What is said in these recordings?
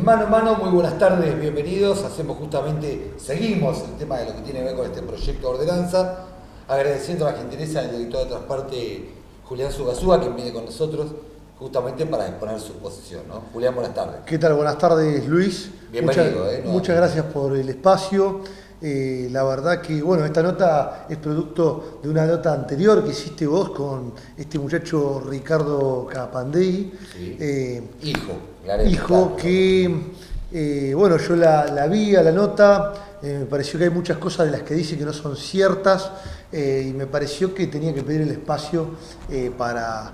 Mano a mano, muy buenas tardes, bienvenidos. Seguimos el tema de lo que tiene que ver con este proyecto de ordenanza, agradeciendo la gentileza del director de Transporte, Julián Sugazúa, quien viene con nosotros justamente para exponer su posición, ¿no? Julián, buenas tardes. ¿Qué tal? Buenas tardes, Luis. Bienvenido. Muchas gracias por el espacio. La verdad que, bueno, esta nota es producto de una nota anterior que hiciste vos con este muchacho Ricardo Capandei. Sí. Hijo que, bueno, yo la vi a la nota, me pareció que hay muchas cosas de las que dice que no son ciertas y me pareció que tenía que pedir el espacio para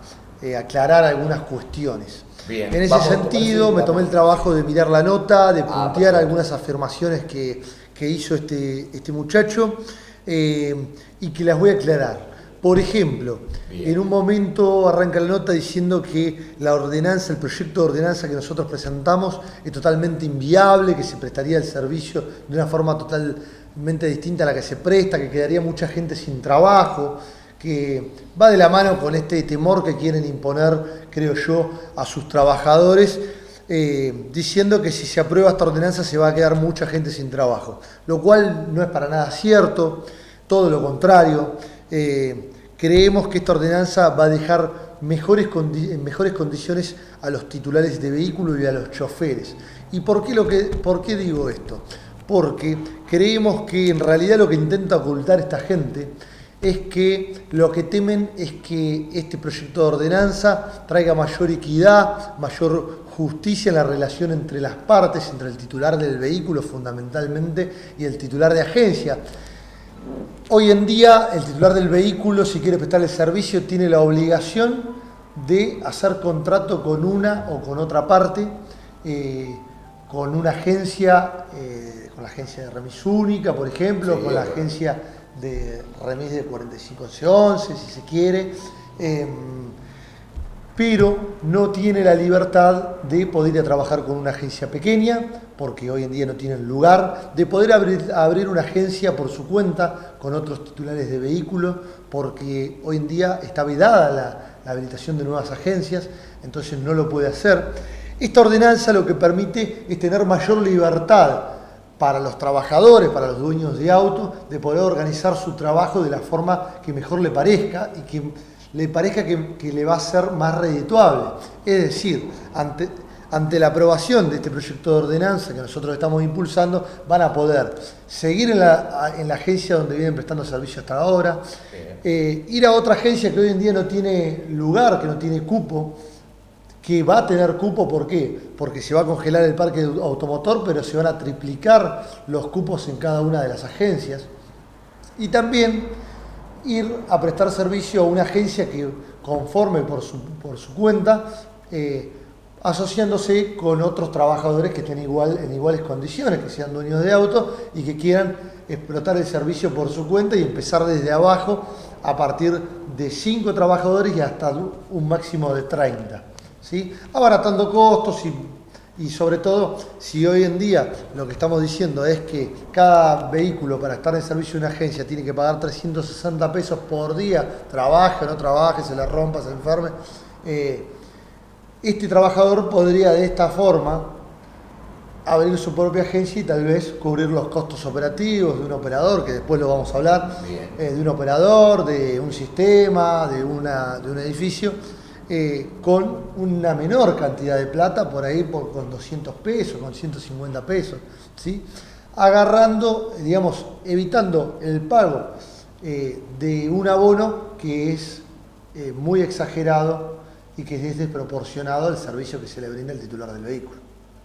aclarar algunas cuestiones. Bien, en ese sentido, me tomé el trabajo de mirar la nota, de puntear algunas afirmaciones que hizo este muchacho y que las voy a aclarar. Por ejemplo, en un momento arranca la nota diciendo que la ordenanza, el proyecto de ordenanza que nosotros presentamos es totalmente inviable, que se prestaría el servicio de una forma totalmente distinta a la que se presta, que quedaría mucha gente sin trabajo, que va de la mano con este temor que quieren imponer, creo yo, a sus trabajadores, diciendo que si se aprueba esta ordenanza se va a quedar mucha gente sin trabajo, lo cual no es para nada cierto, todo lo contrario. Creemos que esta ordenanza va a dejar en mejores condiciones a los titulares de vehículos y a los choferes. ¿Y por qué digo esto? Porque creemos que en realidad lo que intenta ocultar esta gente es que lo que temen es que este proyecto de ordenanza traiga mayor equidad, mayor justicia en la relación entre las partes, entre el titular del vehículo fundamentalmente y el titular de agencia. Hoy en día el titular del vehículo, si quiere prestar el servicio, tiene la obligación de hacer contrato con una o con otra parte, con una agencia, con la agencia de remis única, por ejemplo, sí, con la agencia de remis de 4511, si se quiere, pero no tiene la libertad de poder ir a trabajar con una agencia pequeña, porque hoy en día no tienen lugar, de poder abrir una agencia por su cuenta con otros titulares de vehículos, porque hoy en día está vedada la habilitación de nuevas agencias, entonces no lo puede hacer. Esta ordenanza lo que permite es tener mayor libertad para los trabajadores, para los dueños de auto, de poder organizar su trabajo de la forma que mejor le parezca y que le parezca que le va a ser más redituable. Es decir, ante la aprobación de este proyecto de ordenanza que nosotros estamos impulsando, van a poder seguir en la agencia donde vienen prestando servicio hasta ahora, ir a otra agencia que hoy en día no tiene lugar, que no tiene cupo, que va a tener cupo. ¿Por qué? Porque se va a congelar el parque automotor, pero se van a triplicar los cupos en cada una de las agencias. Y también ir a prestar servicio a una agencia que conforme por su cuenta, asociándose con otros trabajadores que estén en iguales condiciones, que sean dueños de auto y que quieran explotar el servicio por su cuenta y empezar desde abajo a partir de 5 trabajadores y hasta un máximo de 30. ¿Sí? Abaratando costos y sobre todo, si hoy en día lo que estamos diciendo es que cada vehículo para estar en servicio de una agencia tiene que pagar 360 pesos por día, trabaje o no trabaje, se le rompa, se enferme, este trabajador podría de esta forma abrir su propia agencia y tal vez cubrir los costos operativos de un operador, que después lo vamos a hablar, de un operador, de un sistema, de un edificio, con una menor cantidad de plata, por ahí con 200 pesos, con 150 pesos, ¿sí? Agarrando, digamos, evitando el pago de un abono que es muy exagerado y que es desproporcionado al servicio que se le brinda al titular del vehículo.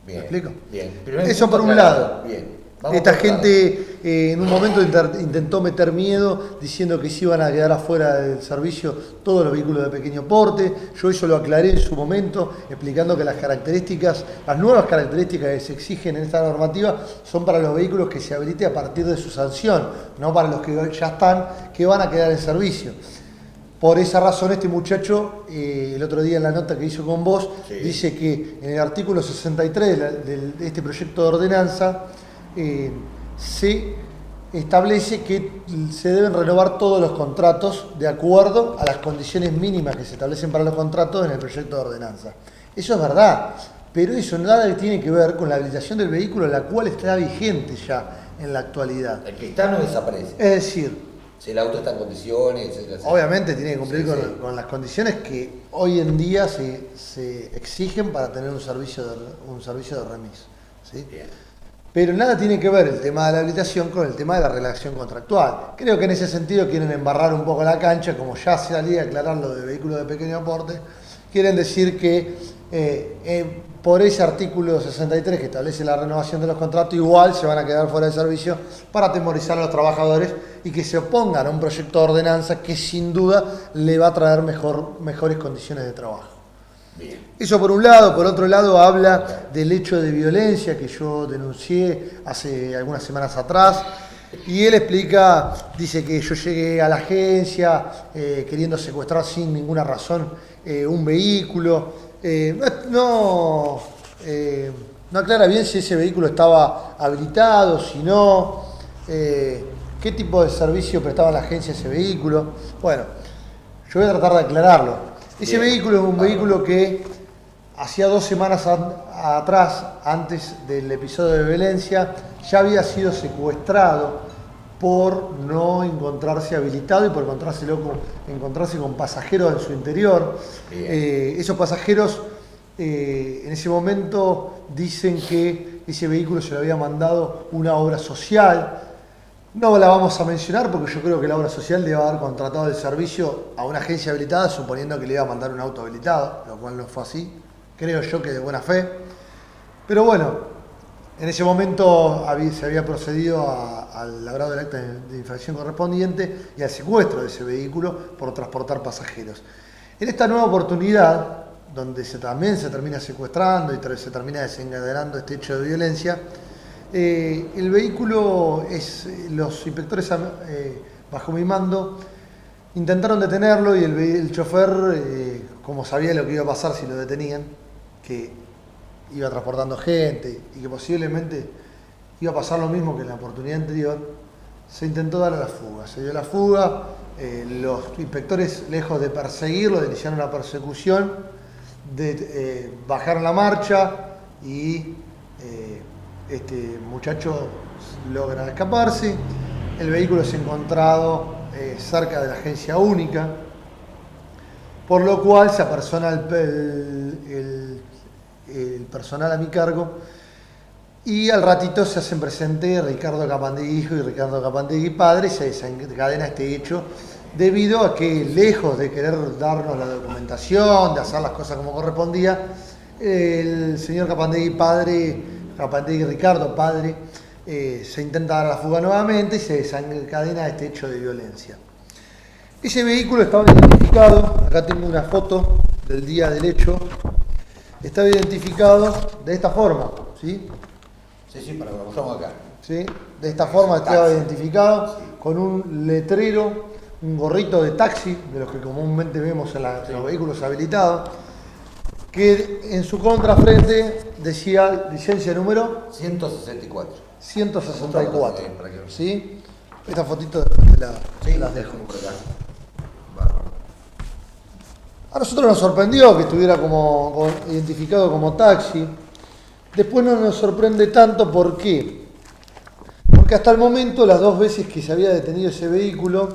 Bien, ¿Me explico? Bien. Eso por un lado. Bien. Esta gente en un momento intentó meter miedo diciendo que se iban a quedar afuera del servicio todos los vehículos de pequeño porte. Yo eso lo aclaré en su momento, explicando que las nuevas características que se exigen en esta normativa son para los vehículos que se habilite a partir de su sanción, no para los que ya están, que van a quedar en servicio. Por esa razón este muchacho, el otro día en la nota que hizo con vos, dice que en el artículo 63 de este proyecto de ordenanza se establece que se deben renovar todos los contratos de acuerdo a las condiciones mínimas que se establecen para los contratos en el proyecto de ordenanza. Eso es verdad, pero eso nada tiene que ver con la habilitación del vehículo, la cual está vigente ya en la actualidad. El que está no desaparece. Es decir, Si el auto está en condiciones, etcétera. obviamente tiene que cumplir Sí, sí. con las condiciones que hoy en día se exigen para tener un servicio de remis, ¿sí? Bien. Pero nada tiene que ver el tema de la habilitación con el tema de la relación contractual. Creo que en ese sentido quieren embarrar un poco la cancha, como ya salía a aclarar lo de vehículos de pequeño aporte, quieren decir que por ese artículo 63 que establece la renovación de los contratos, igual se van a quedar fuera de servicio para atemorizar a los trabajadores y que se opongan a un proyecto de ordenanza que sin duda le va a traer mejores condiciones de trabajo. Bien. Eso por un lado. Por otro lado habla del hecho de violencia que yo denuncié hace algunas semanas atrás, y él dice que yo llegué a la agencia queriendo secuestrar sin ninguna razón un vehículo. No aclara bien si ese vehículo estaba habilitado, si no, qué tipo de servicio prestaba la agencia ese vehículo. Bueno, yo voy a tratar de aclararlo. Ese vehículo es un vehículo que hacía 2 semanas atrás, antes del episodio de violencia, ya había sido secuestrado por no encontrarse habilitado y por encontrarse con pasajeros en su interior. Esos pasajeros en ese momento dicen que ese vehículo se lo había mandado una obra social. No la vamos a mencionar porque yo creo que la obra social debe haber contratado el servicio a una agencia habilitada suponiendo que le iba a mandar un auto habilitado, lo cual no fue así. Creo yo que de buena fe. Pero bueno, en ese momento se había procedido al labrado del acta de infracción correspondiente y al secuestro de ese vehículo por transportar pasajeros. En esta nueva oportunidad, donde también se termina secuestrando y se termina desencadenando este hecho de violencia, el vehículo, los inspectores bajo mi mando intentaron detenerlo y el chofer, como sabía lo que iba a pasar si lo detenían, que iba transportando gente y que posiblemente iba a pasar lo mismo que en la oportunidad anterior, se intentó dar a la fuga. Se dio la fuga, los inspectores, lejos de perseguirlo, iniciaron una persecución, bajaron la marcha y este muchacho logra escaparse. El vehículo es encontrado cerca de la agencia única, por lo cual se apersona el personal a mi cargo y al ratito se hacen presente Ricardo Capandegui hijo y Ricardo Capandegui padre, y se desencadena este hecho debido a que, lejos de querer darnos la documentación, de hacer las cosas como correspondía, el señor Capandegui Ricardo padre, se intenta dar a la fuga nuevamente y se desencadena este hecho de violencia. Ese vehículo estaba identificado, acá tengo una foto del día del hecho, estaba identificado de esta forma, ¿sí? Sí, para que lo mostramos acá. ¿Sí? De esta forma estaba identificado con un letrero, un gorrito de taxi, de los que comúnmente vemos en los vehículos habilitados, que en su contrafrente decía licencia número 164. 164. ¿Sí? Esta fotito te las dejo. A nosotros nos sorprendió que estuviera identificado como taxi. Después no nos sorprende tanto, ¿por qué? Porque hasta el momento, las 2 veces que se había detenido ese vehículo,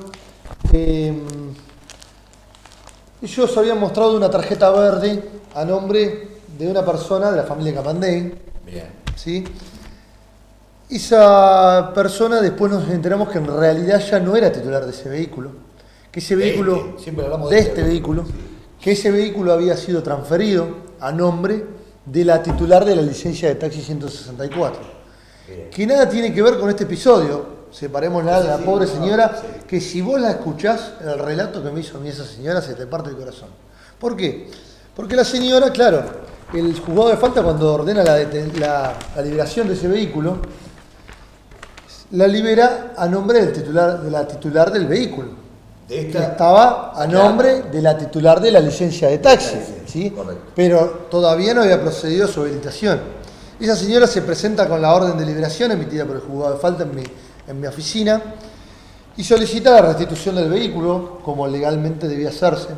ellos habían mostrado una tarjeta verde a nombre de una persona de la familia Capandegui. Bien. ¿Sí? Esa persona, después nos enteramos que en realidad ya no era titular de ese vehículo, que ese vehículo, siempre hablamos de este vehículo, que ese vehículo había sido transferido a nombre de la titular de la licencia de taxi 164. Bien. Que nada tiene que ver con este episodio. Separémosla de la pobre señora, que si vos la escuchás, el relato que me hizo a mí esa señora, se te parte el corazón. ¿Por qué? Porque la señora, claro, el juzgado de falta, cuando ordena la liberación de ese vehículo, la libera a nombre de la titular del vehículo. Que estaba a nombre de la titular de la licencia de taxi, ¿sí? Pero todavía no había procedido a su habilitación. Esa señora se presenta con la orden de liberación emitida por el juzgado de falta en mi oficina y solicita la restitución del vehículo, como legalmente debía hacerse.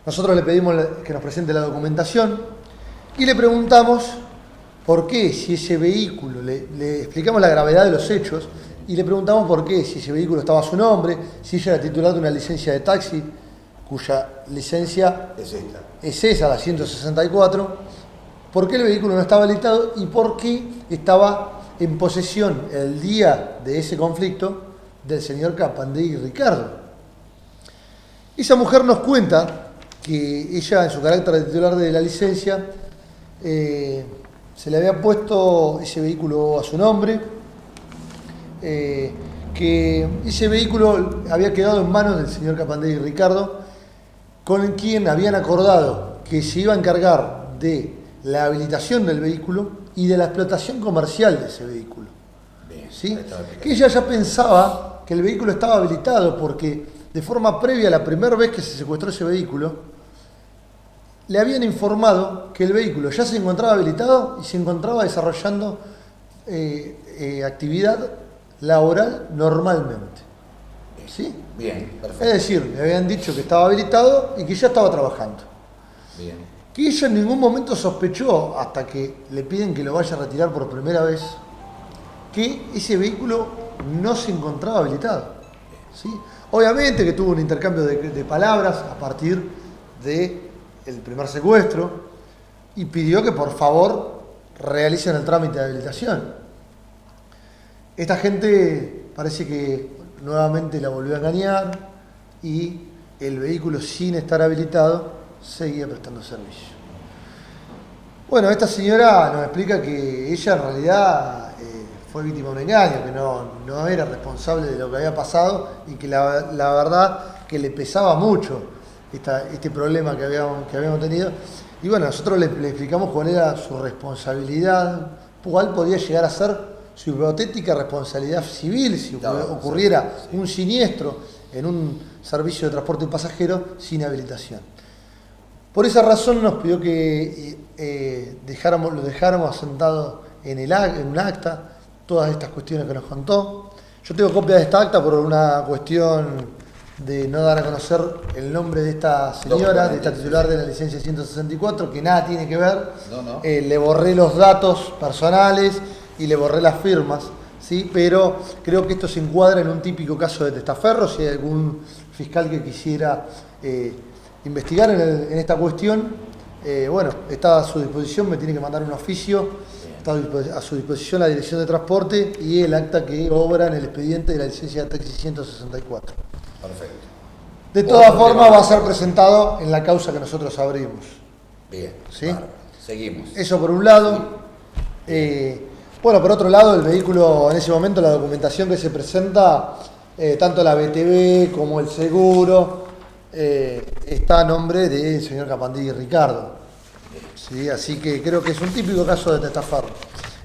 Nosotros le pedimos que nos presente la documentación Y le preguntamos por qué, si ese vehículo, le explicamos la gravedad de los hechos, y le preguntamos por qué, si ese vehículo estaba a su nombre, si ella era titular de una licencia de taxi, cuya licencia es esa, la 164, por qué el vehículo no estaba habilitado y por qué estaba en posesión el día de ese conflicto del señor Capandegui Ricardo. Esa mujer nos cuenta que ella, en su carácter de titular de la licencia, se le había puesto ese vehículo a su nombre, que ese vehículo había quedado en manos del señor Capandegui Ricardo, con quien habían acordado que se iba a encargar de la habilitación del vehículo y de la explotación comercial de ese vehículo. Bien, ¿sí? Que ella ya pensaba que el vehículo estaba habilitado porque de forma previa a la primera vez que se secuestró ese vehículo, le habían informado que el vehículo ya se encontraba habilitado y se encontraba desarrollando actividad laboral normalmente. ¿Sí? Bien, perfecto. Es decir, le habían dicho que estaba habilitado y que ya estaba trabajando. Bien. Que ella en ningún momento sospechó, hasta que le piden que lo vaya a retirar por primera vez, que ese vehículo no se encontraba habilitado. ¿Sí? Obviamente que tuvo un intercambio de palabras a partir del primer secuestro y pidió que por favor realicen el trámite de habilitación. Esta gente parece que nuevamente la volvió a engañar y el vehículo, sin estar habilitado, seguía prestando servicio. Bueno, esta señora nos explica que ella en realidad fue víctima de un engaño, que no era responsable de lo que había pasado y que la verdad que le pesaba mucho este problema que habíamos tenido. Y bueno, nosotros le explicamos cuál era su responsabilidad, cuál podía llegar a ser su hipotética responsabilidad civil si ocurriera un siniestro en un servicio de transporte de pasajeros sin habilitación. Por esa razón nos pidió que lo dejáramos asentado en un acta todas estas cuestiones que nos contó. Yo tengo copia de esta acta por una cuestión de no dar a conocer el nombre de esta señora, de esta titular de la licencia 164, que nada tiene que ver. No. Le borré los datos personales y le borré las firmas, ¿sí? Pero creo que esto se encuadra en un típico caso de testaferro. Si hay algún fiscal que quisiera investigar en esta cuestión, bueno, está a su disposición, me tiene que mandar un oficio, está a su disposición la dirección de transporte y el acta que obra en el expediente de la licencia de taxi 164. Perfecto. De todas formas va a ser presentado en la causa que nosotros abrimos. Bien, ¿sí? Bárbaro. Seguimos. Eso por un lado. Bueno, por otro lado, el vehículo, en ese momento, la documentación que se presenta, tanto la BTV como el seguro, está a nombre del señor Capandegui Ricardo. ¿Sí? Así que creo que es un típico caso de testaferro.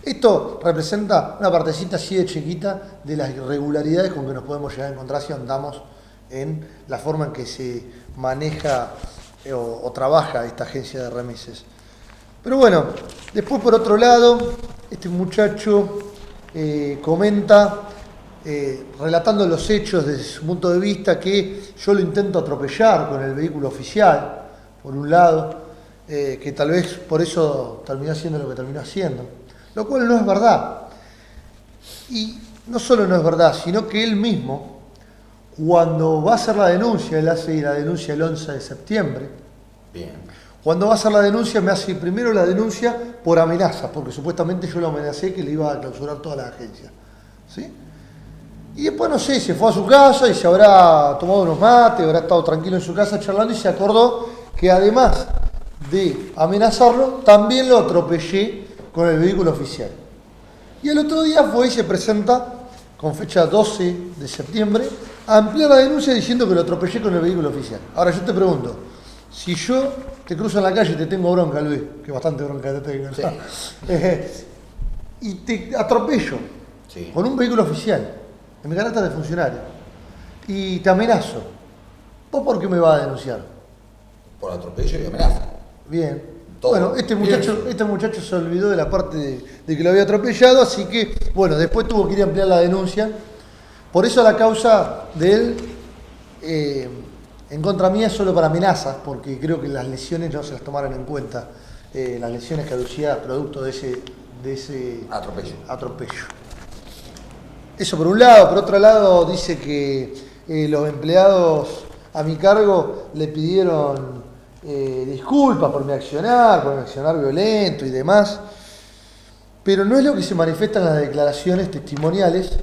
Esto representa una partecita así de chiquita de las irregularidades con que nos podemos llegar a encontrar si andamos en la forma en que se maneja o trabaja esta agencia de remises. Pero bueno, después por otro lado, este muchacho comenta, relatando los hechos desde su punto de vista, que yo lo intento atropellar con el vehículo oficial, por un lado, que tal vez por eso terminó haciendo lo que terminó haciendo, lo cual no es verdad. Y no solo no es verdad, sino que él mismo, cuando va a hacer la denuncia, él hace la denuncia el 11 de septiembre, Bien. Cuando va a hacer la denuncia, me hace primero la denuncia por amenazas, porque supuestamente yo lo amenacé que le iba a clausurar toda la agencia. ¿Sí? Y después, no sé, se fue a su casa y se habrá tomado unos mates, habrá estado tranquilo en su casa charlando y se acordó que además de amenazarlo, también lo atropellé con el vehículo oficial. Y el otro día fue y se presenta, con fecha 12 de septiembre, a ampliar la denuncia diciendo que lo atropellé con el vehículo oficial. Ahora yo te pregunto, si yo te cruzo en la calle y te tengo bronca, Luis, que bastante bronca te tengo, sí. Y te atropello con un vehículo oficial, en mi carácter de funcionario, y te amenazo, ¿vos por qué me vas a denunciar? Por atropello y amenaza. Bien. Todo. Bueno, este muchacho se olvidó de la parte de que lo había atropellado, así que, bueno, después tuvo que ir a ampliar la denuncia. Por eso la causa de él en contra mía es solo para amenazas, porque creo que las lesiones no se las tomaron en cuenta las lesiones caducidad producto de ese atropello. Eso por un lado. Por otro lado, dice que los empleados a mi cargo le pidieron disculpas por mi accionar violento y demás, pero no es lo que se manifiesta en las declaraciones testimoniales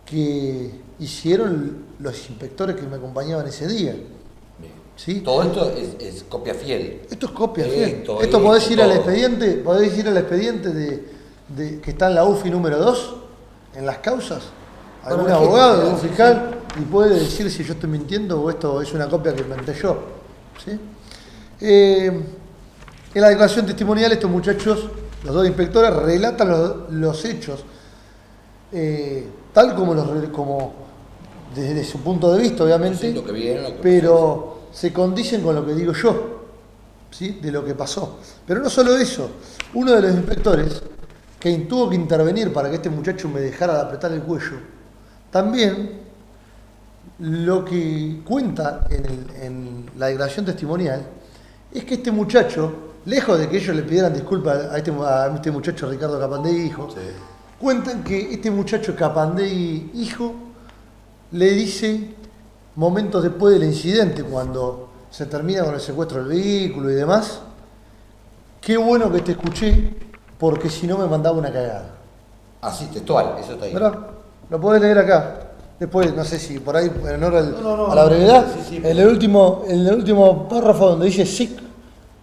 que hicieron los inspectores que me acompañaban ese día. ¿Sí? Todo esto es copia fiel. Esto es copia fiel. Esto podés ir al expediente, que está en la UFI número 2, en las causas, algún abogado, un fiscal, y puede decir si yo estoy mintiendo o esto es una copia que inventé yo. ¿Sí? En la declaración testimonial estos muchachos, los dos inspectores, relatan los hechos tal como desde su punto de vista, obviamente, sí, lo que vieron, pero se condicen con lo que digo yo, ¿sí? De lo que pasó. Pero no solo eso, uno de los inspectores que tuvo que intervenir para que este muchacho me dejara de apretar el cuello, también lo que cuenta en la declaración testimonial es que este muchacho, lejos de que ellos le pidieran disculpas a este muchacho Ricardo Capandegui hijo, sí, cuentan que este muchacho Capandegui hijo le dice momentos después del incidente, cuando se termina con el secuestro del vehículo y demás, qué bueno que te escuché, porque si no me mandaba una cagada. Así, textual, eso está ahí. ¿Verdad? Lo podés leer acá. Después, no sé si por ahí, en honor a la brevedad, sí, en el último párrafo donde dice sic,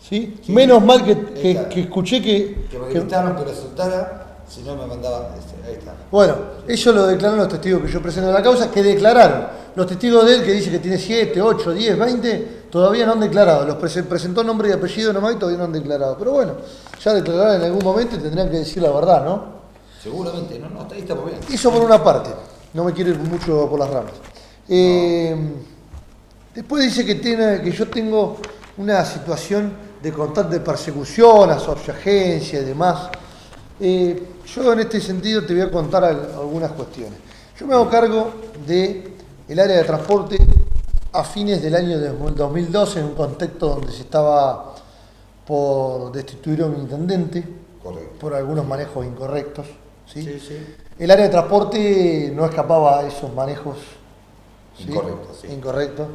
¿sí? Sí, menos mal que escuché que me gritaron que lo soltara, si no me mandaba, ahí está. Bueno, eso lo declararon los testigos que yo presento en la causa, que declararon. Los testigos de él, que dice que tiene 7, 8, 10, 20, todavía no han declarado. Los presentó nombre y apellido nomás y todavía no han declarado. Pero bueno, ya declararán en algún momento y tendrían que decir la verdad, ¿no? Seguramente, no, ahí está muy bien. Eso por una parte. No me quiero ir mucho por las ramas. Después dice que yo tengo una situación de constante persecución a su agencia y demás. Yo en este sentido te voy a contar algunas cuestiones. Yo me hago cargo del área de transporte a fines del año 2012, en un contexto donde se estaba por destituir a un intendente. Correcto. Por algunos manejos incorrectos. ¿Sí? Sí, sí. El área de transporte no escapaba a esos manejos, ¿sí? Incorrectos.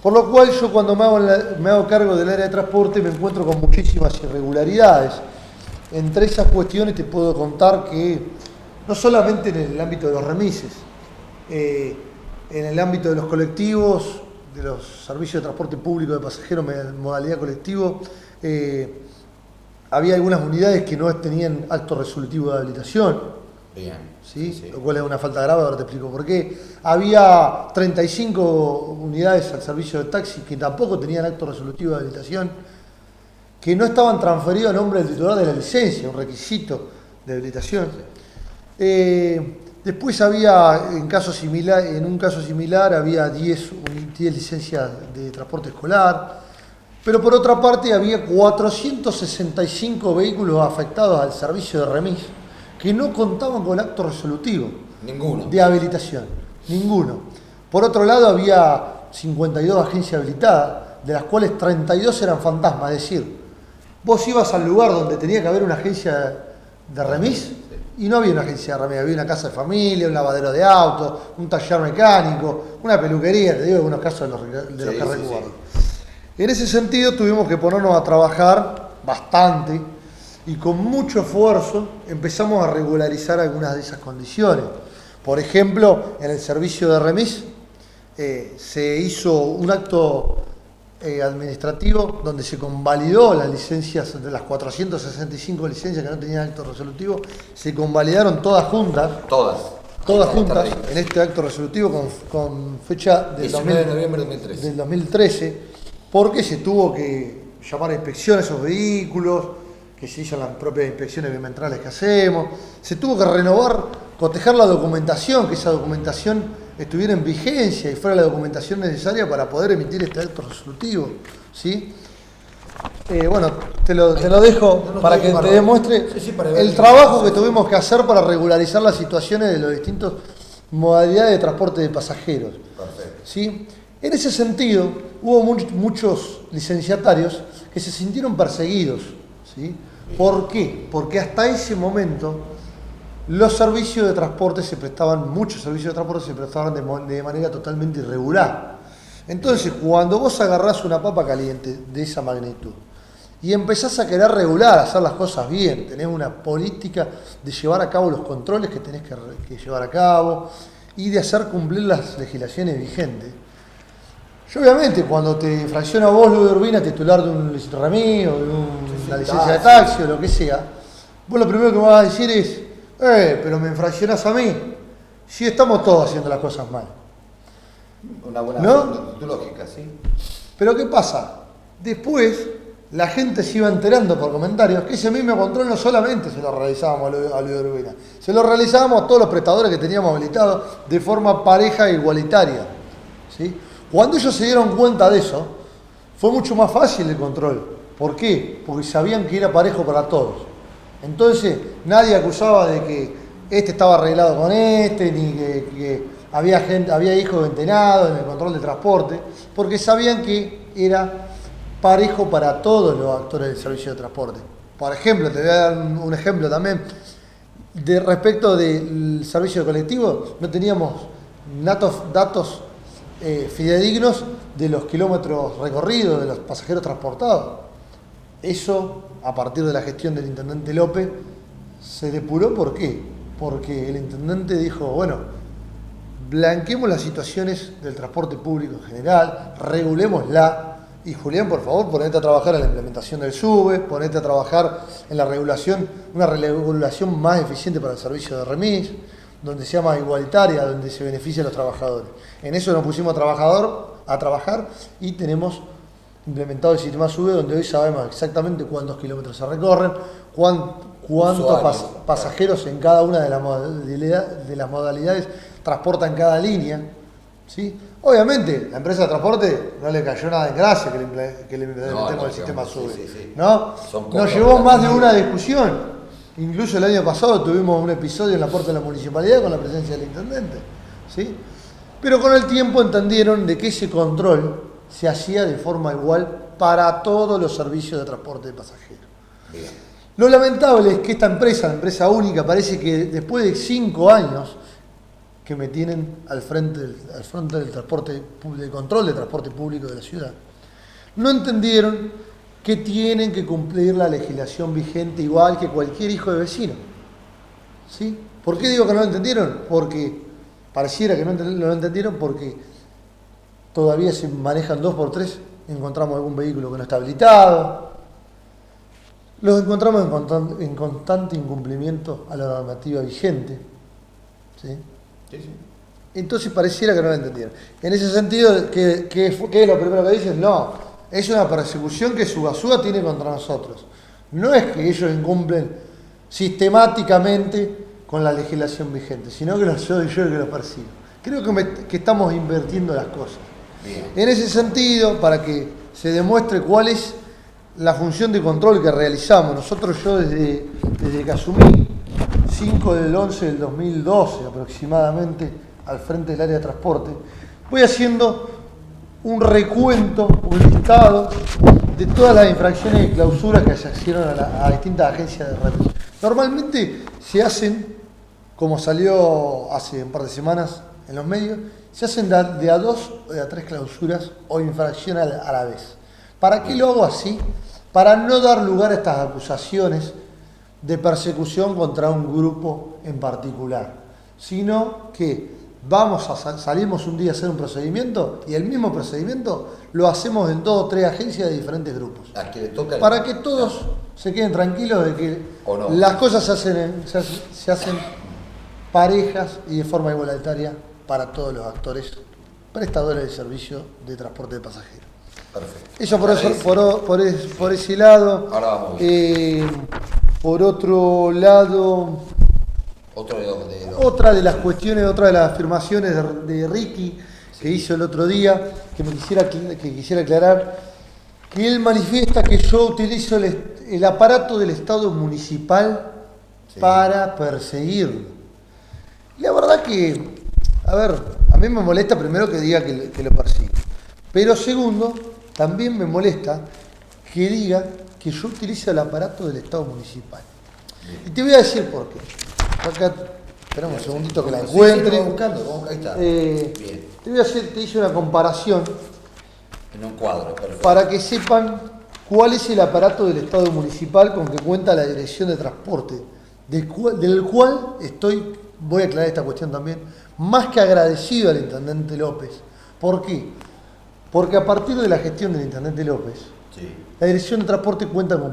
Por lo cual yo cuando me hago cargo del área de transporte me encuentro con muchísimas irregularidades. Entre esas cuestiones te puedo contar que no solamente en el ámbito de los remises, en el ámbito de los colectivos, de los servicios de transporte público de pasajeros en modalidad colectivo, había algunas unidades que no tenían acto resolutivo de habilitación. Bien. ¿Sí? Sí. Lo cual es una falta grave, ahora te explico por qué. Había 35 unidades al servicio de taxi que tampoco tenían acto resolutivo de habilitación, que no estaban transferidos a nombre del titular de la licencia, un requisito de habilitación. Después había, en un caso similar, había 10 licencias de transporte escolar. Pero por otra parte había 465 vehículos afectados al servicio de remis que no contaban con acto resolutivo. Ninguno. De habilitación. Ninguno. Por otro lado había 52 agencias habilitadas, de las cuales 32 eran fantasmas. Es decir, vos ibas al lugar donde tenía que haber una agencia de remis y no había una agencia de remis, había una casa de familia, un lavadero de autos, un taller mecánico, una peluquería, te digo algunos casos de los que recuerdo. En ese sentido tuvimos que ponernos a trabajar bastante y con mucho esfuerzo empezamos a regularizar algunas de esas condiciones. Por ejemplo, en el servicio de remis se hizo un acto administrativo donde se convalidó las licencias, de las 465 licencias que no tenían acto resolutivo, se convalidaron todas juntas. Todas juntas en este acto resolutivo con fecha del 19 de noviembre del 2013, porque se tuvo que llamar a inspección a esos vehículos, que se hizo las propias inspecciones bimestrales que hacemos, se tuvo que renovar, cotejar la documentación, que esa documentación estuviera en vigencia y fuera la documentación necesaria para poder emitir este acto resolutivo, ¿sí? Bueno, te lo dejo para que te demuestre el trabajo que tuvimos que hacer para regularizar las situaciones de los distintos modalidades de transporte de pasajeros. Perfecto. ¿Sí? En ese sentido, hubo muchos licenciatarios que se sintieron perseguidos ¿sí? ¿Por qué? Porque hasta ese momento los servicios de transporte muchos servicios de transporte se prestaban de manera totalmente irregular. Entonces, cuando vos agarrás una papa caliente de esa magnitud y empezás a querer regular, hacer las cosas bien, tenés una política de llevar a cabo los controles que tenés que llevar a cabo y de hacer cumplir las legislaciones vigentes. Yo obviamente cuando te fracciona vos, Luis Urbina, titular de un remis o de una licencia de taxi o lo que sea, vos lo primero que me vas a decir es, pero me infraccionás a mí, si estamos todos haciendo las cosas mal. Una buena lógica, ¿sí? Pero ¿qué pasa? Después la gente se iba enterando por comentarios que ese mismo control no solamente se lo realizábamos a Luis Urbina, se lo realizábamos a todos los prestadores que teníamos habilitados de forma pareja e igualitaria, ¿sí? Cuando ellos se dieron cuenta de eso, fue mucho más fácil el control. ¿Por qué? Porque sabían que era parejo para todos. Entonces, nadie acusaba de que este estaba arreglado con este, ni que había hijos entenados en el control de transporte, porque sabían que era parejo para todos los actores del servicio de transporte. Por ejemplo, te voy a dar un ejemplo también. Respecto del servicio colectivo, no teníamos datos fidedignos de los kilómetros recorridos, de los pasajeros transportados. Eso, a partir de la gestión del intendente López, se depuró. ¿Por qué? Porque el intendente dijo, bueno, blanqueemos las situaciones del transporte público en general, regulémosla. Y Julián, por favor, ponete a trabajar en la implementación del SUBE, ponete a trabajar en la regulación, una regulación más eficiente para el servicio de remis, donde sea más igualitaria, donde se beneficie a los trabajadores. En eso nos pusimos a trabajar y tenemos implementado el sistema SUBE, donde hoy sabemos exactamente cuántos kilómetros se recorren, cuántos pasajeros en cada una de las modalidades transportan cada línea, ¿sí? Obviamente, la empresa de transporte no le cayó nada en gracia que le implementemos el sistema SUBE, sí. ¿no? Nos llevó más de una discusión. Incluso el año pasado tuvimos un episodio en la puerta de la municipalidad con la presencia del intendente, ¿sí? Pero con el tiempo entendieron de que ese control se hacía de forma igual para todos los servicios de transporte de pasajeros. Bien. Lo lamentable es que esta empresa, la empresa única, parece que después de 5 años que me tienen al frente del transporte, del control del transporte público de la ciudad, no entendieron que tienen que cumplir la legislación vigente igual que cualquier hijo de vecino, ¿sí? ¿Por qué digo que no lo entendieron? Porque pareciera que no lo entendieron porque todavía se manejan 2x3, encontramos algún vehículo que no está habilitado, los encontramos en constante incumplimiento a la normativa vigente, ¿sí? Sí. Entonces pareciera que no lo entendieron. En ese sentido, ¿qué es lo primero que dicen? No, es una persecución que Sugasúa tiene contra nosotros. No es que ellos incumplen sistemáticamente con la legislación vigente, sino que soy yo el que lo persigo. Creo que estamos invirtiendo las cosas. Bien. En ese sentido, para que se demuestre cuál es la función de control que realizamos, yo desde que asumí 5 del 11 del 2012 aproximadamente al frente del área de transporte, voy haciendo un recuento, un listado de todas las infracciones y clausuras que se hicieron a distintas agencias de remis. Normalmente se hacen, como salió hace un par de semanas en los medios, se hacen de a 2 o de a 3 clausuras o infracciones a la vez. ¿Para qué lo hago así? Para no dar lugar a estas acusaciones de persecución contra un grupo en particular, sino que salimos un día a hacer un procedimiento y el mismo procedimiento lo hacemos en 2 o 3 agencias de diferentes grupos. Para que todos se queden tranquilos de que las cosas se hacen parejas y de forma igualitaria para todos los actores prestadores de servicio de transporte de pasajeros. Perfecto. Eso por ese lado. Ahora vamos. Por otro lado, otra de las cuestiones, otra de las afirmaciones de Ricky que hizo el otro día, que quisiera aclarar, que él manifiesta que yo utilizo el aparato del Estado municipal para perseguirlo. Y la verdad que, a mí me molesta primero que diga que lo persigo. Pero segundo, también me molesta que diga que yo utilice el aparato del Estado municipal. Y te voy a decir por qué. Acá, esperamos un segundito que la encuentre. Ahí está. Bien. Te hice una comparación. En un cuadro, perfecto. Para que sepan cuál es el aparato del Estado municipal con que cuenta la Dirección de Transporte, del cual voy a aclarar esta cuestión también, más que agradecido al Intendente López. ¿Por qué? Porque a partir de la gestión del Intendente López, sí, la Dirección de Transporte cuenta con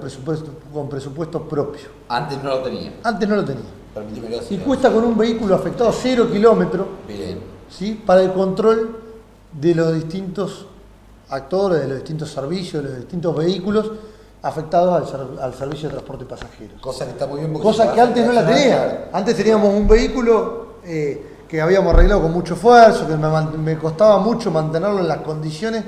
presupuesto propio. Antes no lo tenía. Antes no lo tenía. Permítemelo así. Y cuesta con un vehículo afectado a 0 kilómetros, bien, ¿sí? Para el control de los distintos actores, de los distintos servicios, de los distintos vehículos afectados al servicio de transporte de pasajeros. Cosa que está muy bien. Cosa que antes no la tenía. Antes teníamos un vehículo que habíamos arreglado con mucho esfuerzo, que me costaba mucho mantenerlo en las condiciones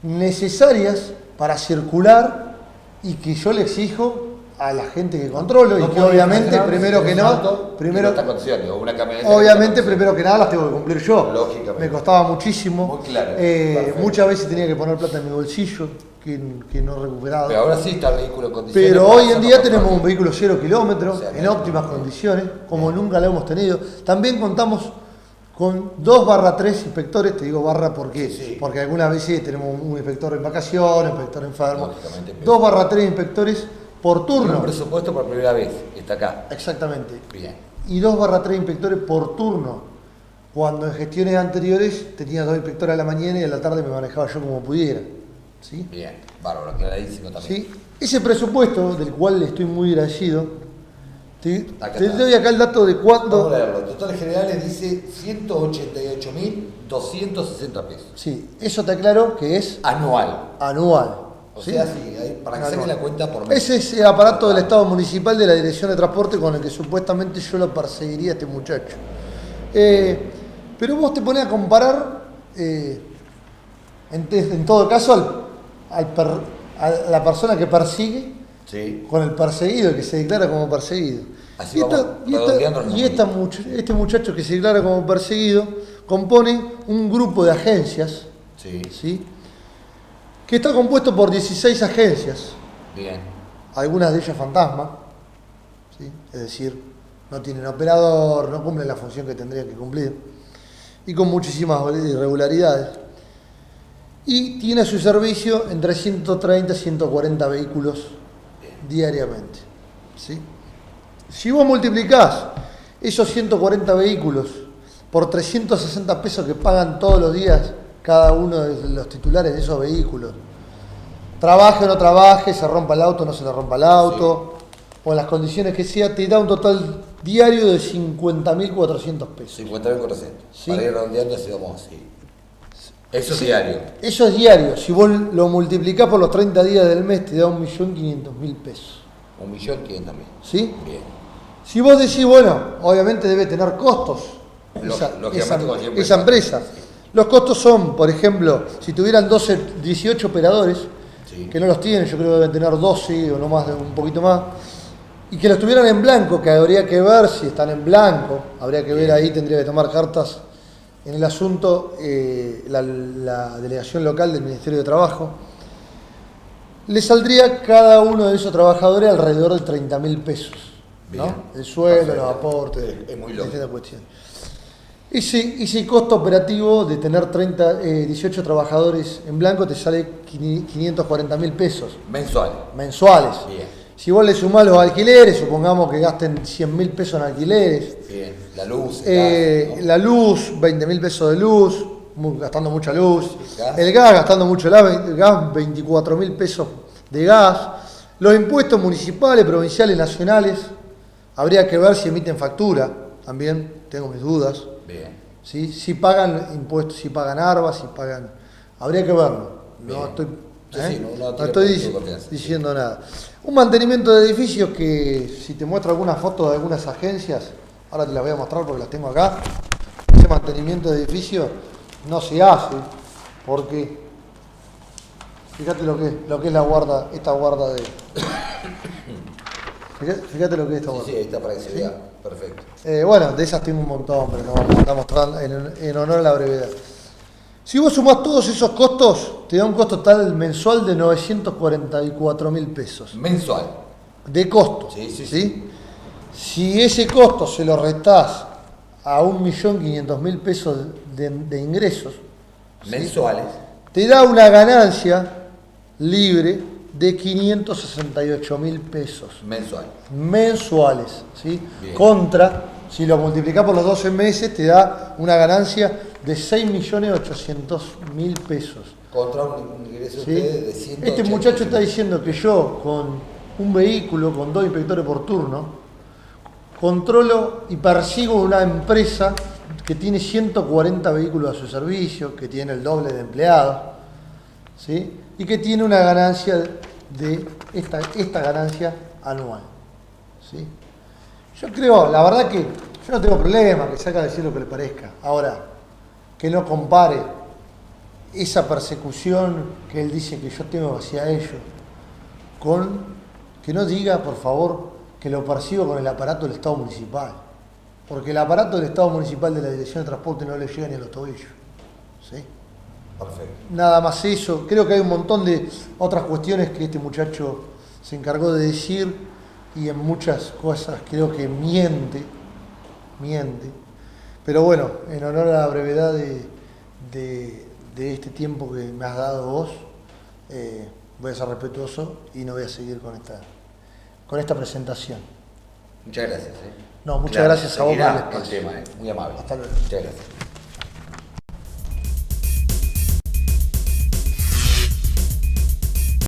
necesarias para circular y que yo le exijo a la gente que controlo y que obviamente primero que nada, obviamente primero que nada las tengo que cumplir yo. Lógicamente. Me costaba muchísimo. Muy claro. Muchas veces tenía que poner plata en mi bolsillo que no he recuperado. Pero ahora sí está el vehículo en condiciones. Pero hoy en día tenemos un vehículo 0 kilómetros, O sea, en óptimas condiciones, como nunca lo hemos tenido. También contamos con 2/3 inspectores, te digo barra porque algunas veces tenemos un inspector en vacaciones, un inspector enfermo. 2/3 inspectores por turno. Un presupuesto por primera vez, está acá. Exactamente. Bien. Y 2/3 inspectores por turno. Cuando en gestiones anteriores tenía 2 inspectores a la mañana y a la tarde me manejaba yo como pudiera. ¿Sí? Bien, bárbaro, clarísimo también. ¿Sí? Ese presupuesto, del cual estoy muy agradecido, te doy acá el dato de cuándo. Vamos a leerlo. Totales generales dice 188.260 pesos. Sí, eso te aclaro que es anual. O ¿sí? sea, sí, para que saquen la cuenta por mes. Ese es el aparato del Estado municipal de la Dirección de Transporte con el que supuestamente yo lo perseguiría a este muchacho. Pero vos te pones a comparar, en todo caso, a la persona que persigue, sí, con el perseguido, que se declara como perseguido. Así Este muchacho que se declara como perseguido compone un grupo de agencias, sí, ¿sí? Que está compuesto por 16 agencias. Bien. Algunas de ellas fantasma, ¿sí? Es decir, no tienen operador, no cumplen la función que tendrían que cumplir, y con muchísimas irregularidades. Y tiene a su servicio entre 130 y 140 vehículos diariamente. ¿Sí? Si vos multiplicás esos 140 vehículos por 360 pesos que pagan todos los días cada uno de los titulares de esos vehículos, trabaje o no trabaje, se rompa el auto o no se le rompa el auto, sí, o en las condiciones que sea, te da un total diario de 50.400 pesos. 50.400. ¿Sí? Para ir redondeando, así vamos así. Eso es diario. Eso es diario. Si vos lo multiplicás por los 30 días del mes, te da 1.500.000 pesos. 1.500.000. ¿Sí? Bien. Si vos decís, bueno, obviamente debe tener costos esa empresa. Sí. Los costos son, por ejemplo, si tuvieran 18 operadores, sí, que no los tienen, yo creo que deben tener 12 o no más, un poquito más, y que los tuvieran en blanco, que habría que ver si están en blanco, habría que ver ahí, tendría que tomar cartas en el asunto la delegación local del Ministerio de Trabajo. Le saldría cada uno de esos trabajadores alrededor de 30.000 pesos, ¿no? Bien. El sueldo, los aportes, es muy lógico. Esta cuestión. Ese costo operativo de tener 18 trabajadores en blanco te sale 540.000 pesos. Mensuales. Bien. Si vos le sumás los alquileres, supongamos que gasten 100.000 pesos en alquileres. Bien. La luz. La luz, 20.000 pesos de luz, gastando mucha luz. ¿Gas? El gas, gastando mucho el gas, 24.000 pesos de gas. Los impuestos municipales, provinciales, nacionales, habría que ver si emiten factura, también tengo mis dudas. Bien. ¿Sí? Si pagan impuestos, si pagan ARBA, si pagan... Habría que verlo. No estoy, no estoy diciendo nada. Un mantenimiento de edificios que, si te muestro algunas fotos de algunas agencias, ahora te las voy a mostrar porque las tengo acá. Ese mantenimiento de edificios no se hace porque... Fíjate lo que es la guarda, esta guarda de... Fíjate lo que es esta guarda. Sí, está para que se vea. Perfecto. Bueno, de esas tengo un montón, pero no vamos a mostrar en honor a la brevedad. Si vos sumás todos esos costos, te da un costo total mensual de 944.000 pesos. Mensual. De costos. Sí. Si ese costo se lo restás a 1.500.000 pesos de ingresos Mensuales. te da una ganancia libre de 568.000 pesos mensuales, ¿sí? Contra, si lo multiplicás por los 12 meses, te da una ganancia de 6.800.000 pesos. Contra un ingreso ¿Sí? de 180. Este muchacho está diciendo que yo, con un vehículo, con 2 inspectores por turno, controlo y persigo una empresa que tiene 140 vehículos a su servicio, que tiene el doble de empleados, ¿sí? Y que tiene una ganancia de esta ganancia anual, ¿sí? Yo creo, la verdad que yo no tengo problema, que saca a decir lo que le parezca. Ahora, que no compare esa persecución que él dice que yo tengo hacia ellos, con que no diga, por favor, que lo percibo con el aparato del Estado municipal. Porque el aparato del Estado municipal de la Dirección de Transporte no le llega ni a los tobillos, ¿sí? Perfecto. Nada más eso. Creo que hay un montón de otras cuestiones que este muchacho se encargó de decir y en muchas cosas creo que miente. Pero bueno, en honor a la brevedad de este tiempo que me has dado vos, voy a ser respetuoso y no voy a seguir con esta presentación. Muchas gracias. No, muchas gracias a vos por el seguirá el espacio. tema, muy amable. Hasta luego. Muchas gracias.